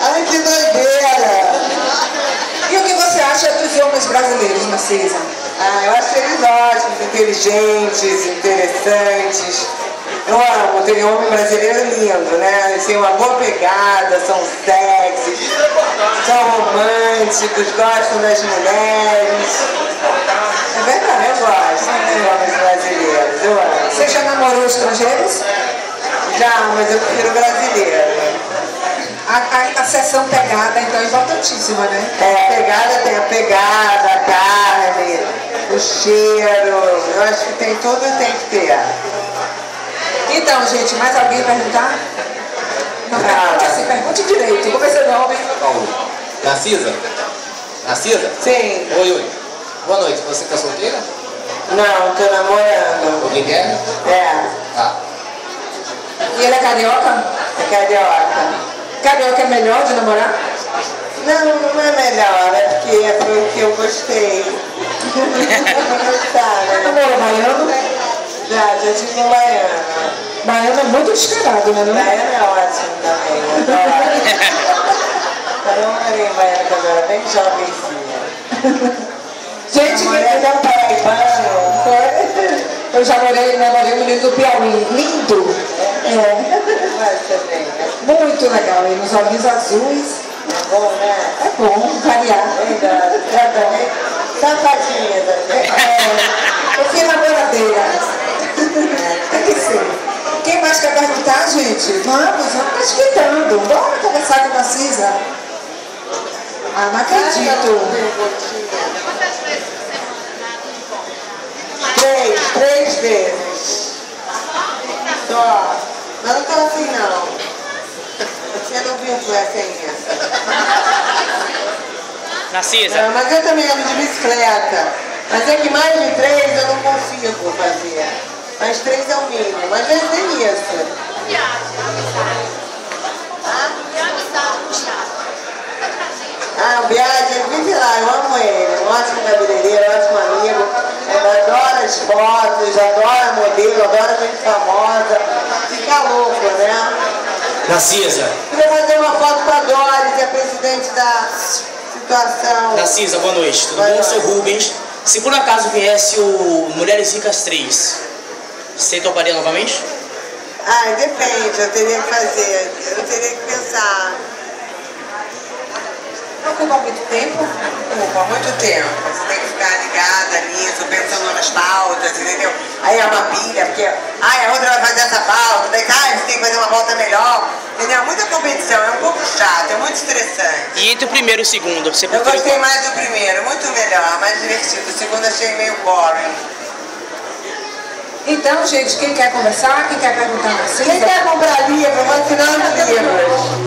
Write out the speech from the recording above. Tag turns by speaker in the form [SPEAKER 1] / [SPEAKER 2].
[SPEAKER 1] Ai, que doideira!
[SPEAKER 2] E o que você acha dos homens brasileiros, Narcisa?
[SPEAKER 1] Ah, eu acho eles ótimos, inteligentes, interessantes. Eu amo, tem homem brasileiro lindo, né? Eles têm uma boa pegada, são sexys, são românticos, gostam das mulheres. É verdade, eu gosto dos homens brasileiros, eu amo.
[SPEAKER 2] Você já namorou estrangeiros?
[SPEAKER 1] Já, mas eu prefiro brasileiro.
[SPEAKER 2] A sessão pegada, então, é importantíssima, né?
[SPEAKER 1] É, tem a pegada, a carne, o cheiro. Eu acho que tem tudo e tem que ter.
[SPEAKER 2] Então, gente, mais alguém perguntar? Não, pergunte assim, pergunte direito. Como é seu nome?
[SPEAKER 3] Paulo. Narcisa? Narcisa?
[SPEAKER 1] Sim.
[SPEAKER 3] Oi. Boa noite. Você tá solteira?
[SPEAKER 1] Não, tô namorando.
[SPEAKER 3] O Guilherme?
[SPEAKER 1] É.
[SPEAKER 3] Ah.
[SPEAKER 2] E ele é carioca?
[SPEAKER 1] É carioca.
[SPEAKER 2] Carioca é melhor de namorar?
[SPEAKER 1] Não, não é melhor, é porque foi o que eu gostei.
[SPEAKER 2] Namorou baiano?
[SPEAKER 1] Já tive um baiano.
[SPEAKER 2] Baiano é muito descarado, né?
[SPEAKER 1] Baiano é ótimo também. Eu namorei em baiano quando eu era bem jovenzinha.
[SPEAKER 2] Gente,
[SPEAKER 1] Ele é um paraibano.
[SPEAKER 2] eu já namorei um menino do Piauí. Lindo! É. Muito legal. E nos olhinhos azuis.
[SPEAKER 1] É bom, né?
[SPEAKER 2] É bom, variar.
[SPEAKER 1] Verdade. Já também. Safadinha também.
[SPEAKER 2] Eu fui namoradeira. Tem que ser. Quem mais quer perguntar, gente? Vamos esquentando. Bora conversar com a Narcisa. Ah, não acredito.
[SPEAKER 1] Três vezes. Só. Mas não tô assim, não. Você não viu que é sem essa.
[SPEAKER 4] Narcisa.
[SPEAKER 1] Não, mas eu também ando de bicicleta. Mas é que mais de 3 eu não consigo fazer. Mas 3 é o mínimo. Às vezes nem isso. Ah, o Biagi, ele vive lá, eu amo ele. Um ótimo cabeleireiro, um ótimo amigo. Ele adora as fotos, adora modelo, adora gente famosa. Fica louco, né?
[SPEAKER 3] Narcisa.
[SPEAKER 1] Queria fazer uma foto com a Doris, que é presidente da situação.
[SPEAKER 4] Narcisa, boa noite. Tudo bom? Eu sou Rubens. Se por acaso viesse o Mulheres Ricas 3, você toparia novamente?
[SPEAKER 1] Ah, depende, eu teria que fazer. Eu teria que pensar.
[SPEAKER 2] Ocupa muito tempo?
[SPEAKER 1] Ocupa muito tempo. Você tem que ficar ligada nisso, pensando nas pautas, entendeu? Aí é uma pilha, porque a outra vai fazer essa pauta, daí você tem que fazer uma pauta melhor. Entendeu? Muita competição, é um pouco chato, é muito estressante.
[SPEAKER 4] E entre o primeiro e o segundo, você
[SPEAKER 1] Eu
[SPEAKER 4] prefere
[SPEAKER 1] gostei
[SPEAKER 4] qual?
[SPEAKER 1] mais do primeiro, muito melhor, mais divertido. O segundo achei meio boring.
[SPEAKER 2] Então, gente, quem quer conversar, quem quer perguntar a Narcisa?
[SPEAKER 1] Quem quer comprar livro, vou assinar os livros.